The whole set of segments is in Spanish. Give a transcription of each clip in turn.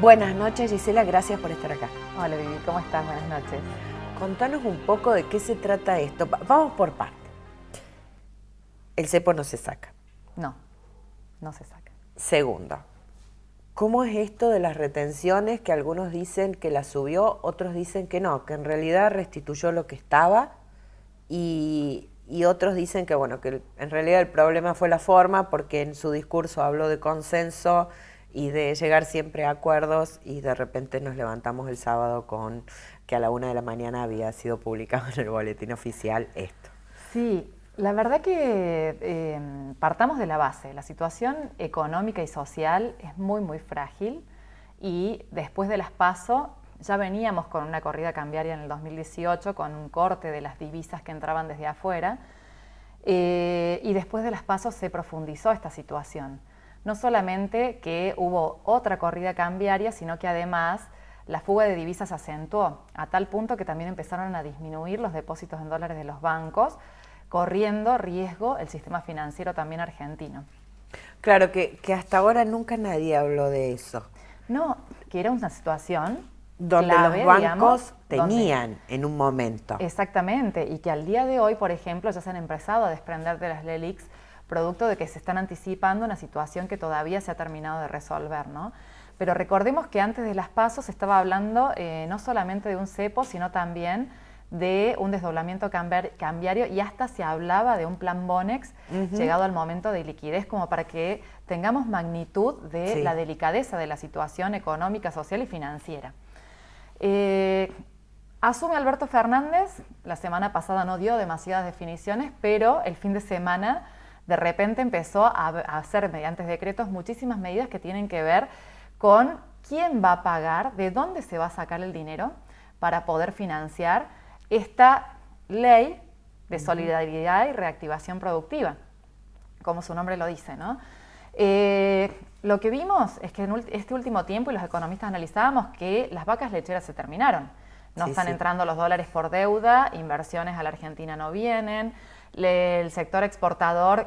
Buenas noches, Gisela, gracias por estar acá. Hola Vivi, ¿cómo estás? Buenas noches. Contanos un poco de qué se trata esto. Vamos por partes. El cepo no se saca. No, no se saca. Segundo, ¿cómo es esto de las retenciones que algunos dicen que la subió, otros dicen que no, que en realidad restituyó lo que estaba y otros dicen que bueno, que en realidad el problema fue la forma porque en su discurso habló de consenso y de llegar siempre a acuerdos y de repente nos levantamos el sábado con que a la 1 de la mañana había sido publicado en el boletín oficial esto? Sí, la verdad que partamos de la base. La situación económica y social es muy frágil y después de las PASO ya veníamos con una corrida cambiaria en el 2018 con un corte de las divisas que entraban desde afuera y después de las PASO se profundizó esta situación. No solamente que hubo otra corrida cambiaria, sino que además la fuga de divisas acentuó a tal punto que también empezaron a disminuir los depósitos en dólares de los bancos, corriendo riesgo el sistema financiero también argentino. Claro, que hasta ahora nunca nadie habló de eso. No, que era una situación donde clave, los bancos digamos, tenían en un momento. Exactamente, y que al día de hoy, por ejemplo, ya se han empezado a desprender de las LELIQs, producto de que se están anticipando una situación que todavía se ha terminado de resolver, ¿no? Pero recordemos que antes de las PASO se estaba hablando no solamente de un cepo, sino también de un desdoblamiento cambiario y hasta se hablaba de un plan Bonex llegado al momento de liquidez, como para que tengamos magnitud de la delicadeza de la situación económica, social y financiera. Asume Alberto Fernández, la semana pasada no dio demasiadas definiciones, pero el fin de semana de repente empezó a hacer mediante decretos muchísimas medidas que tienen que ver con quién va a pagar, de dónde se va a sacar el dinero para poder financiar esta ley de solidaridad y reactivación productiva, como su nombre lo dice, ¿no? Lo que vimos es que en este último tiempo, y los economistas analizábamos, que las vacas lecheras se terminaron. No están entrando los dólares por deuda, inversiones a la Argentina no vienen, el sector exportador,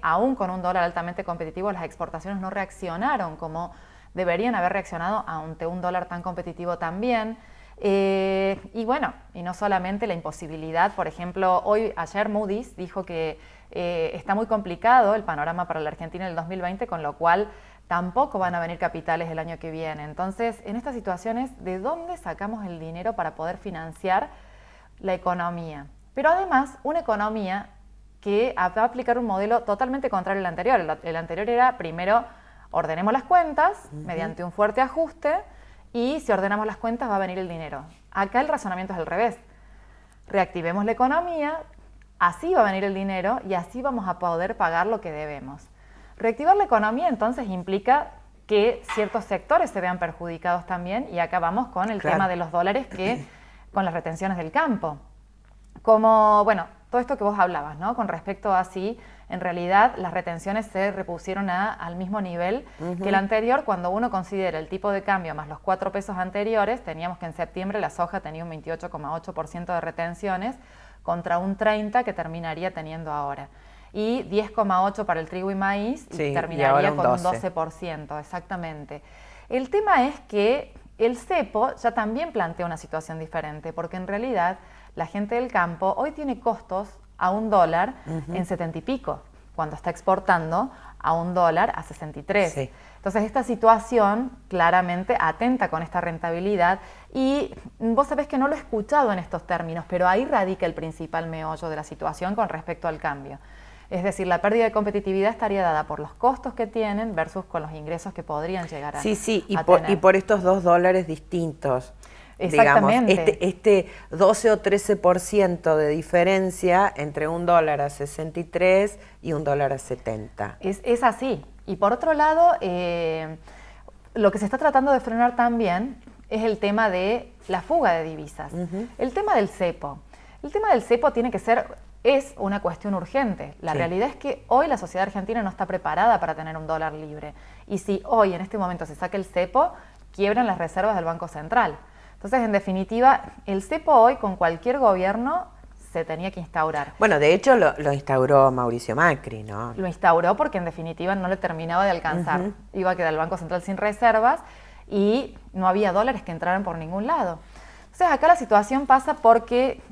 aún con un dólar altamente competitivo, las exportaciones no reaccionaron como deberían haber reaccionado ante un dólar tan competitivo también. Y bueno, y no solamente la imposibilidad, por ejemplo, ayer Moody's dijo que está muy complicado el panorama para la Argentina en el 2020, con lo cual tampoco van a venir capitales el año que viene. Entonces, en estas situaciones, ¿de dónde sacamos el dinero para poder financiar la economía? Pero además, una economía que va a aplicar un modelo totalmente contrario al anterior. El anterior era, primero, ordenemos las cuentas mediante un fuerte ajuste y si ordenamos las cuentas va a venir el dinero. Acá el razonamiento es al revés. Reactivemos la economía, así va a venir el dinero y así vamos a poder pagar lo que debemos. Reactivar la economía entonces implica que ciertos sectores se vean perjudicados también y acá vamos con el tema de los dólares con las retenciones del campo. Como, bueno, todo esto que vos hablabas, ¿no? Con respecto a si en realidad las retenciones se repusieron al mismo nivel que el anterior, cuando uno considera el tipo de cambio más los 4 pesos anteriores, teníamos que en septiembre la soja tenía un 28,8% de retenciones contra un 30% que terminaría teniendo ahora. Y 10,8% para el trigo y maíz y terminaría con un 12%, exactamente. El tema es que el cepo ya también plantea una situación diferente, porque en realidad la gente del campo hoy tiene costos a $1 en 70 y pico, cuando está exportando a $1 a 63. Sí. Entonces esta situación claramente atenta con esta rentabilidad y vos sabés que no lo he escuchado en estos términos, pero ahí radica el principal meollo de la situación con respecto al cambio. Es decir, la pérdida de competitividad estaría dada por los costos que tienen versus con los ingresos que podrían llegar a tener. Y por estos $2 distintos. Exactamente. Digamos, este 12 o 13% de diferencia entre $1 a 63 y $1 a 70. Es así. Y por otro lado, lo que se está tratando de frenar también es el tema de la fuga de divisas. El tema del cepo. El tema del cepo es una cuestión urgente. La realidad es que hoy la sociedad argentina no está preparada para tener un dólar libre. Y si hoy, en este momento, se saca el cepo, quiebran las reservas del Banco Central. Entonces, en definitiva, el cepo hoy con cualquier gobierno se tenía que instaurar. Bueno, de hecho lo instauró Mauricio Macri, ¿no? Lo instauró porque en definitiva no le terminaba de alcanzar. Iba a quedar el Banco Central sin reservas y no había dólares que entraran por ningún lado. Entonces acá la situación pasa porque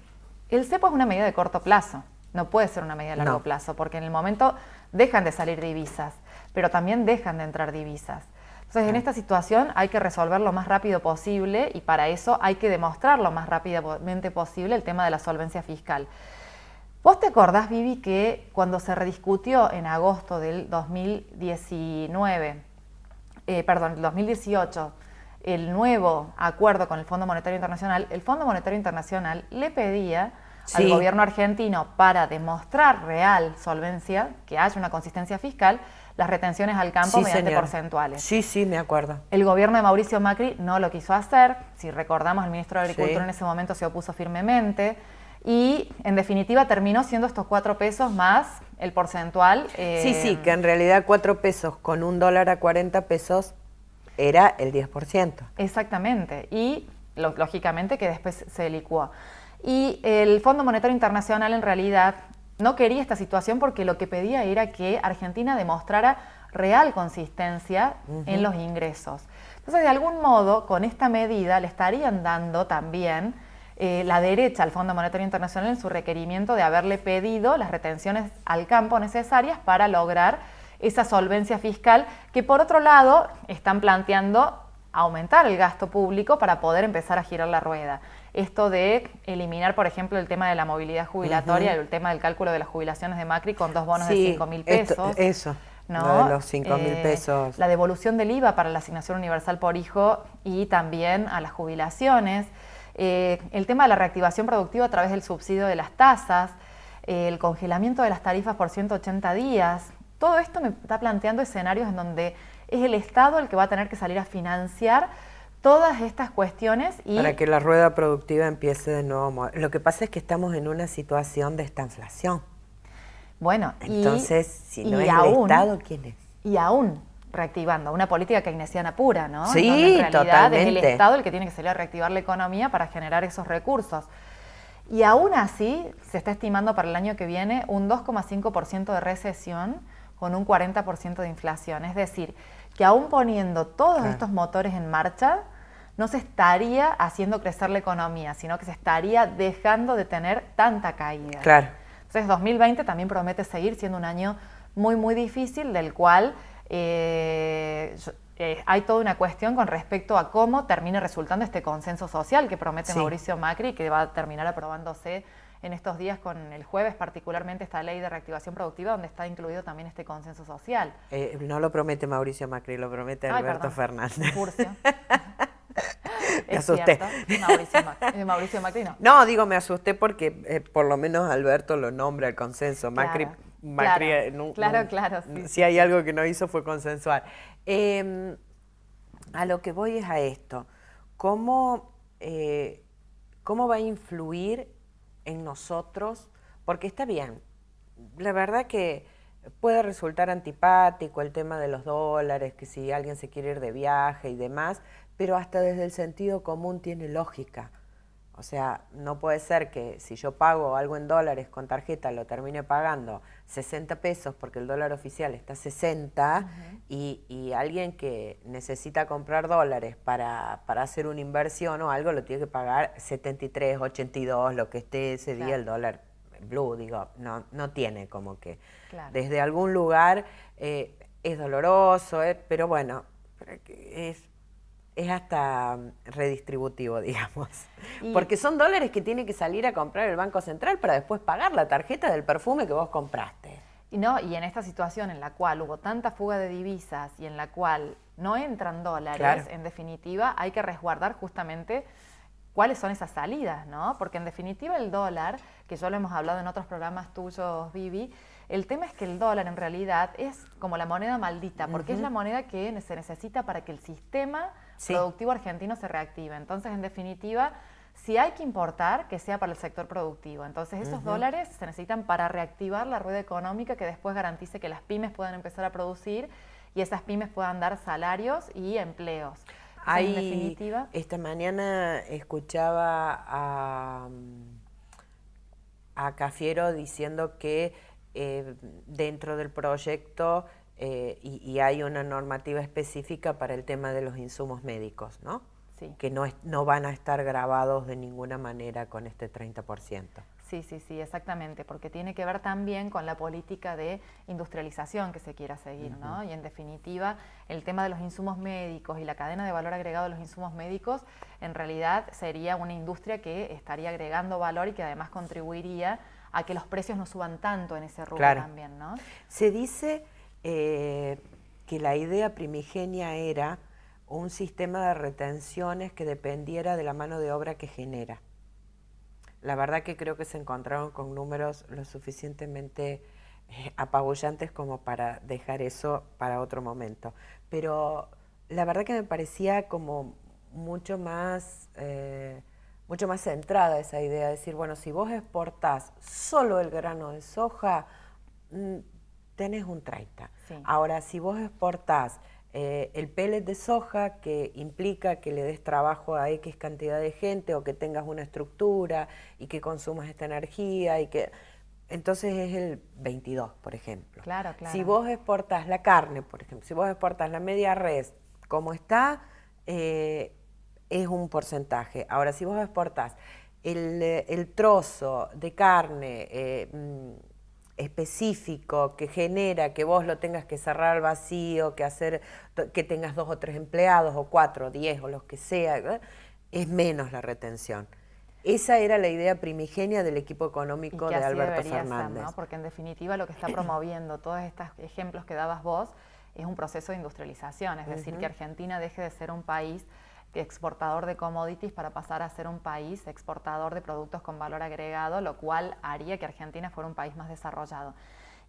el cepo es una medida de corto plazo, no puede ser una medida de largo plazo, porque en el momento dejan de salir divisas, pero también dejan de entrar divisas. Entonces, en esta situación hay que resolver lo más rápido posible y para eso hay que demostrar lo más rápidamente posible el tema de la solvencia fiscal. ¿Vos te acordás, Vivi, que cuando se rediscutió en agosto del 2018, el nuevo acuerdo con el Fondo Monetario Internacional, el Fondo Monetario Internacional le pedía al gobierno argentino, para demostrar real solvencia, que haya una consistencia fiscal, las retenciones al campo mediante porcentuales? Sí, me acuerdo. El gobierno de Mauricio Macri no lo quiso hacer. Si recordamos, el ministro de Agricultura en ese momento se opuso firmemente. Y, en definitiva, terminó siendo estos 4 pesos más el porcentual. Sí, que en realidad 4 pesos con $1 a 40 pesos era el 10%. Exactamente. Y, lógicamente, que después se licuó. Y el Fondo Monetario Internacional, en realidad, no quería esta situación porque lo que pedía era que Argentina demostrara real consistencia en los ingresos. Entonces, de algún modo, con esta medida le estarían dando también la derecha al Fondo Monetario Internacional en su requerimiento de haberle pedido las retenciones al campo necesarias para lograr esa solvencia fiscal que, por otro lado, están planteando aumentar el gasto público para poder empezar a girar la rueda. Esto de eliminar, por ejemplo, el tema de la movilidad jubilatoria, el tema del cálculo de las jubilaciones de Macri con 2 bonos de 5.000 pesos. Eso, ¿no? Lo de los 5.000 pesos. La devolución del IVA para la asignación universal por hijo y también a las jubilaciones. El tema de la reactivación productiva a través del subsidio de las tasas, el congelamiento de las tarifas por 180 días. Todo esto me está planteando escenarios en donde es el Estado el que va a tener que salir a financiar todas estas cuestiones. Para que la rueda productiva empiece de nuevo. Lo que pasa es que estamos en una situación de estanflación. Bueno, entonces, si no es el Estado, ¿quién es? Y aún reactivando una política keynesiana pura, ¿no? Sí, donde en realidad totalmente. es el Estado el que tiene que salir a reactivar la economía para generar esos recursos. Y aún así, se está estimando para el año que viene un 2,5% de recesión con un 40% de inflación. Es decir, que aún poniendo todos estos motores en marcha, no se estaría haciendo crecer la economía, sino que se estaría dejando de tener tanta caída. Claro. Entonces, 2020 también promete seguir siendo un año muy, muy difícil, del cual hay toda una cuestión con respecto a cómo termine resultando este consenso social que promete Mauricio Macri, que va a terminar aprobándose en estos días, con el jueves particularmente, esta ley de reactivación productiva, donde está incluido también este consenso social. No lo promete Mauricio Macri, lo promete Alberto Fernández. Furcio. Me asusté. Mauricio Macri no. No, digo, me asusté porque por lo menos Alberto lo nombra el consenso. Macri, claro, sí. Si hay algo que no hizo fue consensuar. A lo que voy es a esto. ¿Cómo va a influir en nosotros? Porque está bien, la verdad que puede resultar antipático el tema de los dólares, que si alguien se quiere ir de viaje y demás, pero hasta desde el sentido común tiene lógica. O sea, no puede ser que si yo pago algo en dólares con tarjeta lo termine pagando 60 pesos porque el dólar oficial está 60 y alguien que necesita comprar dólares para hacer una inversión o algo lo tiene que pagar 73, 82, lo que esté ese día el dólar blue, digo, no tiene como que. Desde algún lugar es doloroso, pero bueno, es hasta redistributivo, digamos. Porque son dólares que tiene que salir a comprar el Banco Central para después pagar la tarjeta del perfume que vos compraste. Y en esta situación en la cual hubo tanta fuga de divisas y en la cual no entran dólares, en definitiva, hay que resguardar justamente cuáles son esas salidas, ¿no? Porque en definitiva el dólar, que ya lo hemos hablado en otros programas tuyos, Vivi, el tema es que el dólar en realidad es como la moneda maldita, porque es la moneda que se necesita para que el sistema productivo argentino se reactive. Entonces, en definitiva, si hay que importar, que sea para el sector productivo. Entonces, esos dólares se necesitan para reactivar la rueda económica que después garantice que las pymes puedan empezar a producir y esas pymes puedan dar salarios y empleos. Entonces, en definitiva, esta mañana escuchaba a Cafiero diciendo que dentro del proyecto y hay una normativa específica para el tema de los insumos médicos, ¿no? Sí. Que no van a estar grabados de ninguna manera con este 30%. Sí, exactamente, porque tiene que ver también con la política de industrialización que se quiera seguir, ¿no? Y en definitiva, el tema de los insumos médicos y la cadena de valor agregado de los insumos médicos, en realidad sería una industria que estaría agregando valor y que además contribuiría a que los precios no suban tanto en ese rubro también, ¿no? Se dice que la idea primigenia era un sistema de retenciones que dependiera de la mano de obra que genera. La verdad que creo que se encontraron con números lo suficientemente apabullantes como para dejar eso para otro momento. Pero la verdad que me parecía como mucho más centrada esa idea de decir, bueno, si vos exportás solo el grano de soja, tenés un 30. Sí. Ahora, si vos exportás el pellet de soja, que implica que le des trabajo a X cantidad de gente o que tengas una estructura y que consumas esta energía y que... Entonces es el 22, por ejemplo. Claro. Si vos exportás la carne, por ejemplo, si vos exportás la media res, como está, es un porcentaje. Ahora, si vos exportás el trozo de carne específico que genera que vos lo tengas que cerrar al vacío, que tengas 2 o 3 empleados, o 4, 10, o los que sea, es menos la retención. Esa era la idea primigenia del equipo económico de Alberto Fernández. Ser, ¿no? Porque en definitiva lo que está promoviendo todos estos ejemplos que dabas vos es un proceso de industrialización, es decir, que Argentina deje de ser un país exportador de commodities para pasar a ser un país exportador de productos con valor agregado, lo cual haría que Argentina fuera un país más desarrollado.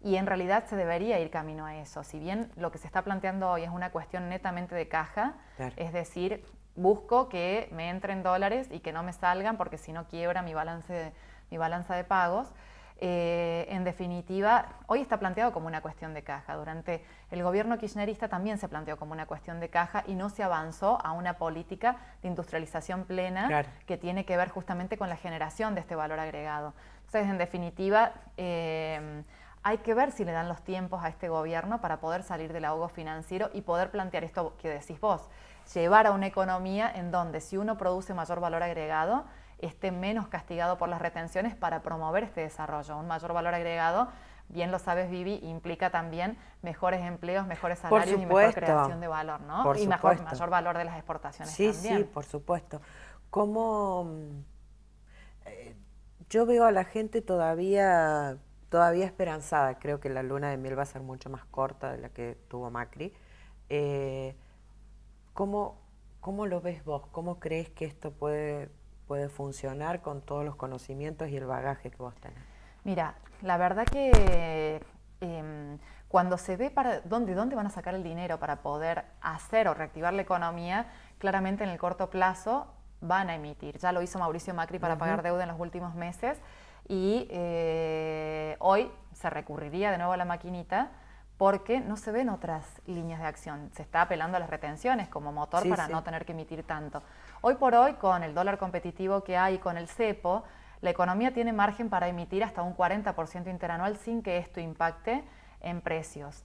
Y en realidad se debería ir camino a eso. Si bien lo que se está planteando hoy es una cuestión netamente de caja, es decir, busco que me entren dólares y que no me salgan porque si no quiebra mi balanza de pagos. En definitiva, hoy está planteado como una cuestión de caja. Durante el gobierno kirchnerista también se planteó como una cuestión de caja y no se avanzó a una política de industrialización plena que tiene que ver justamente con la generación de este valor agregado. Entonces, en definitiva, hay que ver si le dan los tiempos a este gobierno para poder salir del ahogo financiero y poder plantear esto que decís vos, llevar a una economía en donde si uno produce mayor valor agregado, esté menos castigado por las retenciones para promover este desarrollo. Un mayor valor agregado, bien lo sabes, Vivi, implica también mejores empleos, mejores salarios y mejor creación de valor, ¿no? Y mayor valor de las exportaciones también. Sí, por supuesto. Yo veo a la gente todavía esperanzada. Creo que la luna de miel va a ser mucho más corta de la que tuvo Macri. ¿Cómo lo ves vos? ¿Cómo crees que esto puede funcionar con todos los conocimientos y el bagaje que vos tenés? Mira, la verdad que cuando se ve dónde van a sacar el dinero para poder hacer o reactivar la economía, claramente en el corto plazo van a emitir. Ya lo hizo Mauricio Macri para pagar deuda en los últimos meses y hoy se recurriría de nuevo a la maquinita porque no se ven otras líneas de acción. Se está apelando a las retenciones como motor para no tener que emitir tanto. Hoy por hoy, con el dólar competitivo que hay, con el cepo, la economía tiene margen para emitir hasta un 40% interanual sin que esto impacte en precios.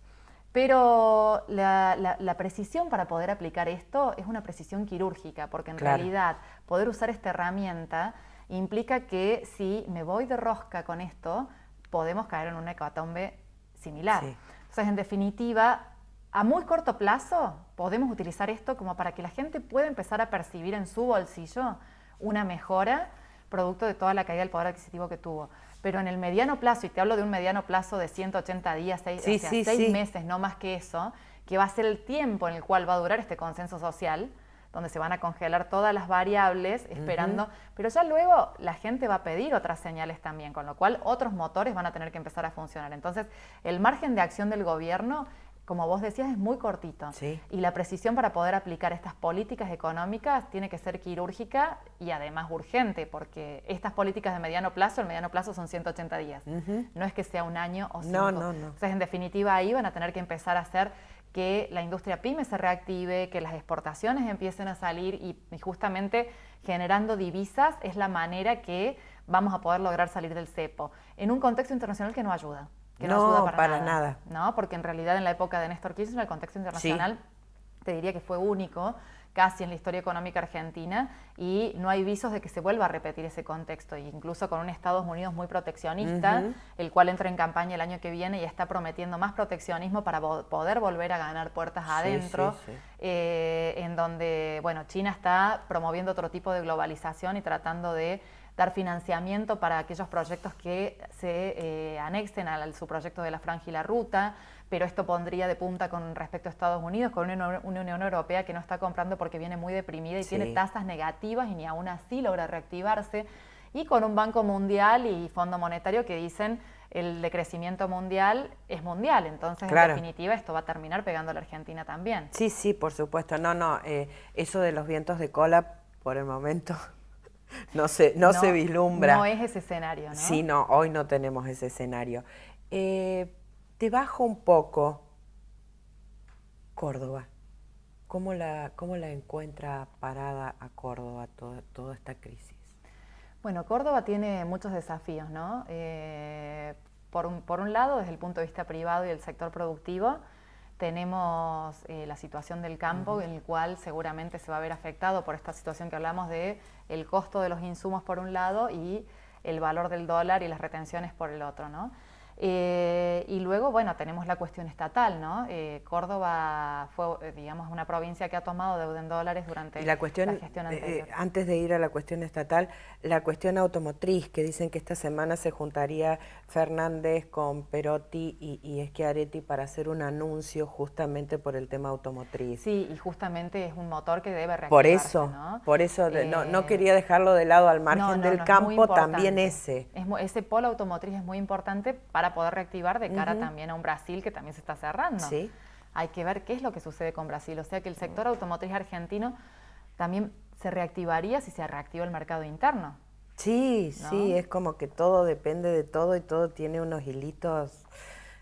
Pero la precisión para poder aplicar esto es una precisión quirúrgica, porque en realidad poder usar esta herramienta implica que si me voy de rosca con esto, podemos caer en una hecatombe similar. Entonces, en definitiva, a muy corto plazo podemos utilizar esto como para que la gente pueda empezar a percibir en su bolsillo una mejora producto de toda la caída del poder adquisitivo que tuvo. Pero en el mediano plazo, y te hablo de un mediano plazo de 180 días, 6 meses, no más que eso, que va a ser el tiempo en el cual va a durar este consenso social, donde se van a congelar todas las variables esperando, pero ya luego la gente va a pedir otras señales también, con lo cual otros motores van a tener que empezar a funcionar. Entonces, el margen de acción del gobierno, como vos decías, es muy cortito. Y la precisión para poder aplicar estas políticas económicas tiene que ser quirúrgica y además urgente, porque estas políticas de mediano plazo, el mediano plazo son 180 días. No es que sea un año o 5. No. Entonces, en definitiva, ahí van a tener que empezar a hacer que la industria pyme se reactive, que las exportaciones empiecen a salir y justamente generando divisas es la manera que vamos a poder lograr salir del cepo en un contexto internacional que no ayuda. que no ayuda para nada. ¿no? Porque en realidad en la época de Néstor Kirchner el contexto internacional te diría que fue único casi en la historia económica argentina y no hay visos de que se vuelva a repetir ese contexto, e incluso con un Estados Unidos muy proteccionista, el cual entra en campaña el año que viene y está prometiendo más proteccionismo para poder volver a ganar puertas adentro, en donde, bueno, China está promoviendo otro tipo de globalización y tratando de dar financiamiento para aquellos proyectos que se anexen a su proyecto de la Franja y la Ruta, pero esto pondría de punta con respecto a Estados Unidos, con una Unión Europea que no está comprando porque viene muy deprimida y tiene tasas negativas y ni aún así logra reactivarse, y con un Banco Mundial y Fondo Monetario que dicen el decrecimiento mundial es mundial, entonces en definitiva esto va a terminar pegando a la Argentina también. Sí, sí, por supuesto. Eso de los vientos de cola, por el momento... No se vislumbra. No es ese escenario, ¿no? Sí, no, hoy no tenemos ese escenario. Te bajo un poco Córdoba. ¿Cómo la encuentra parada a Córdoba toda esta crisis? Bueno, Córdoba tiene muchos desafíos, ¿no? Por un lado, desde el punto de vista privado y el sector productivo, tenemos la situación del campo, en el cual seguramente se va a ver afectado por esta situación que hablamos de el costo de los insumos por un lado y el valor del dólar y las retenciones por el otro, ¿no? Y luego, bueno, tenemos la cuestión estatal, ¿no? Córdoba fue, digamos, una provincia que ha tomado deuda en dólares durante la gestión anterior. Antes de ir a la cuestión estatal, la cuestión automotriz, que dicen que esta semana se juntaría Fernández con Perotti y Schiaretti para hacer un anuncio justamente por el tema automotriz. Sí, y justamente es un motor que debe reactivarse, por eso no quería dejarlo de lado al margen del campo, también ese. Ese polo automotriz es muy importante para poder reactivar de cara también a un Brasil que también se está cerrando. Sí. Hay que ver qué es lo que sucede con Brasil, o sea que el sector automotriz argentino también se reactivaría si se reactiva el mercado interno. Sí, ¿no? Sí, es como que todo depende de todo y todo tiene unos hilitos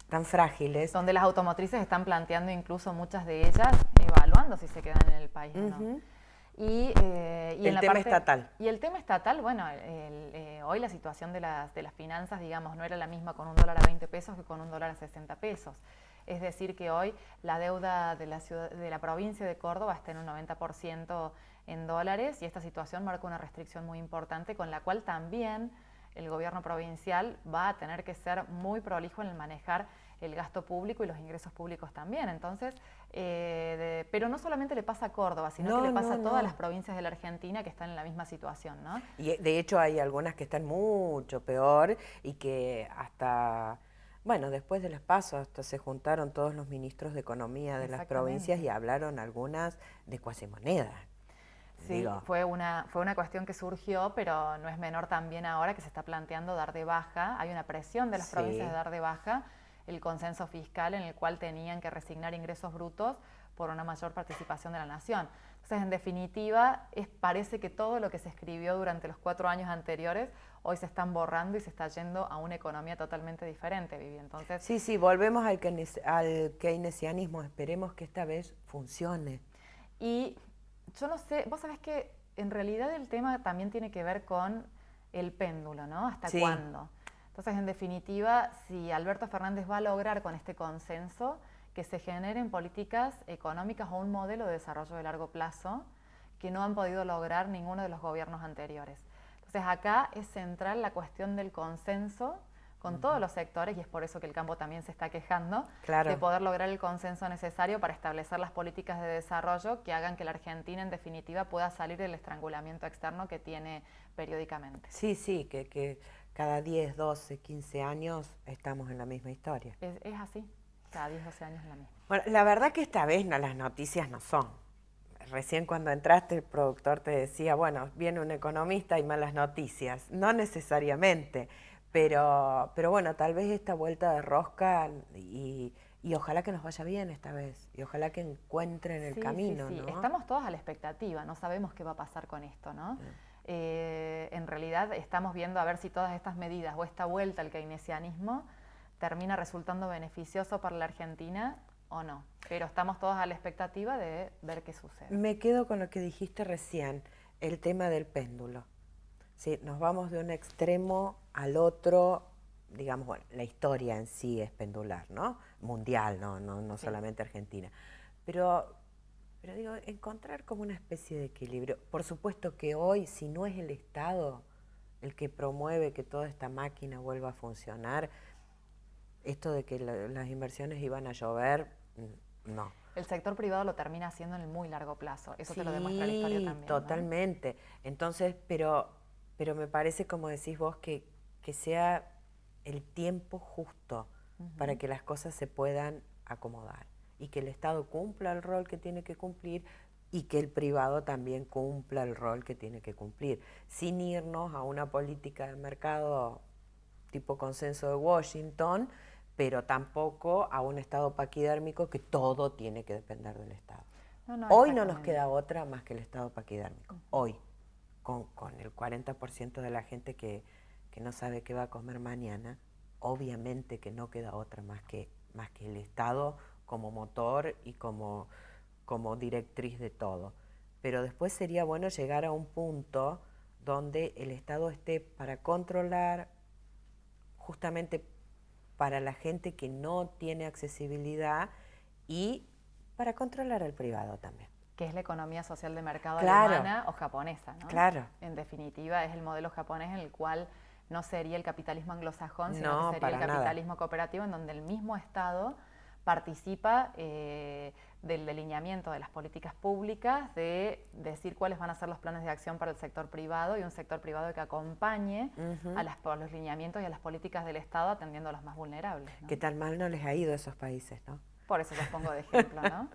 tan frágiles. Donde las automotrices están planteando incluso muchas de ellas evaluando si se quedan en el país o no. Y el tema estatal. Y el tema estatal, bueno, hoy la situación de las finanzas, digamos, no era la misma con $1 a 20 pesos que con $1 a 60 pesos. Es decir, que hoy la deuda de la provincia de Córdoba está en un 90% en dólares y esta situación marca una restricción muy importante con la cual también el gobierno provincial va a tener que ser muy prolijo en el manejar el gasto público y los ingresos públicos también. Entonces, pero no solamente le pasa a Córdoba, sino que le pasa a todas las provincias de la Argentina que están en la misma situación, ¿no? Y de hecho hay algunas que están mucho peor y que hasta, bueno, después de las PASO hasta se juntaron todos los ministros de Economía de las provincias y hablaron algunas de cuasimoneda. Sí, fue una cuestión que surgió, pero no es menor también ahora que se está planteando dar de baja. Hay una presión de las provincias de dar de baja el consenso fiscal en el cual tenían que resignar ingresos brutos por una mayor participación de la nación. Entonces, en definitiva, parece que todo lo que se escribió durante los 4 años anteriores hoy se están borrando y se está yendo a una economía totalmente diferente, Vivi. Entonces, sí, volvemos al keynesianismo. Esperemos que esta vez funcione. Y yo no sé, vos sabés que en realidad el tema también tiene que ver con el péndulo, ¿no? ¿Hasta cuándo? Entonces, en definitiva, si Alberto Fernández va a lograr con este consenso que se generen políticas económicas o un modelo de desarrollo de largo plazo que no han podido lograr ninguno de los gobiernos anteriores. Entonces, acá es central la cuestión del consenso con todos los sectores, y es por eso que el campo también se está quejando, de poder lograr el consenso necesario para establecer las políticas de desarrollo que hagan que la Argentina, en definitiva, pueda salir del estrangulamiento externo que tiene periódicamente. Sí, que cada 10, 12, 15 años estamos en la misma historia. Es así, cada 10, 12 años es la misma. Bueno, la verdad que esta vez las noticias no son. Recién cuando entraste el productor te decía, bueno, viene un economista y malas noticias. No necesariamente, pero bueno, tal vez esta vuelta de rosca y ojalá que nos vaya bien esta vez. Y ojalá que encuentren el camino, sí. ¿no? Estamos todos a la expectativa, no sabemos qué va a pasar con esto, ¿no? En realidad estamos viendo a ver si todas estas medidas o esta vuelta al keynesianismo termina resultando beneficioso para la Argentina o no. Pero estamos todos a la expectativa de ver qué sucede. Me quedo con lo que dijiste recién, el tema del péndulo. Sí, nos vamos de un extremo al otro digamos, bueno, la historia en sí es pendular, ¿no? Mundial, no Sí. solamente Argentina. Pero digo, encontrar como una especie de equilibrio. Por supuesto que hoy, si no es el Estado el que promueve que toda esta máquina vuelva a funcionar, esto de que las inversiones iban a llover, no. El sector privado lo termina haciendo en el muy largo plazo. Eso te lo demuestra la historia Sí, también, ¿no? totalmente. Entonces, pero me parece, como decís vos, que sea el tiempo justo para que las cosas se puedan acomodar y que el Estado cumpla el rol que tiene que cumplir y que el privado también cumpla el rol que tiene que cumplir, sin irnos a una política de mercado tipo consenso de Washington, pero tampoco a un Estado paquidérmico que todo tiene que depender del Estado. No, Hoy no nos exactamente. queda otra más que el Estado paquidérmico. Hoy, con el 40% de la gente que no sabe qué va a comer mañana, obviamente que no queda otra más que el Estado como motor y como directriz de todo. Pero después sería bueno llegar a un punto donde el Estado esté para controlar, justamente para la gente que no tiene accesibilidad, y para controlar al privado también. Que es la economía social de mercado Claro, alemana o japonesa, ¿no? claro. En definitiva, es el modelo japonés en el cual no sería el capitalismo anglosajón, sino que No, sería el para nada. capitalismo cooperativo, en donde el mismo Estado participa del delineamiento de las políticas públicas, de decir cuáles van a ser los planes de acción para el sector privado y un sector privado que acompañe a los lineamientos y a las políticas del Estado atendiendo a los más vulnerables, ¿no? Que tan mal no les ha ido a esos países, ¿no? Por eso los pongo de ejemplo, ¿no?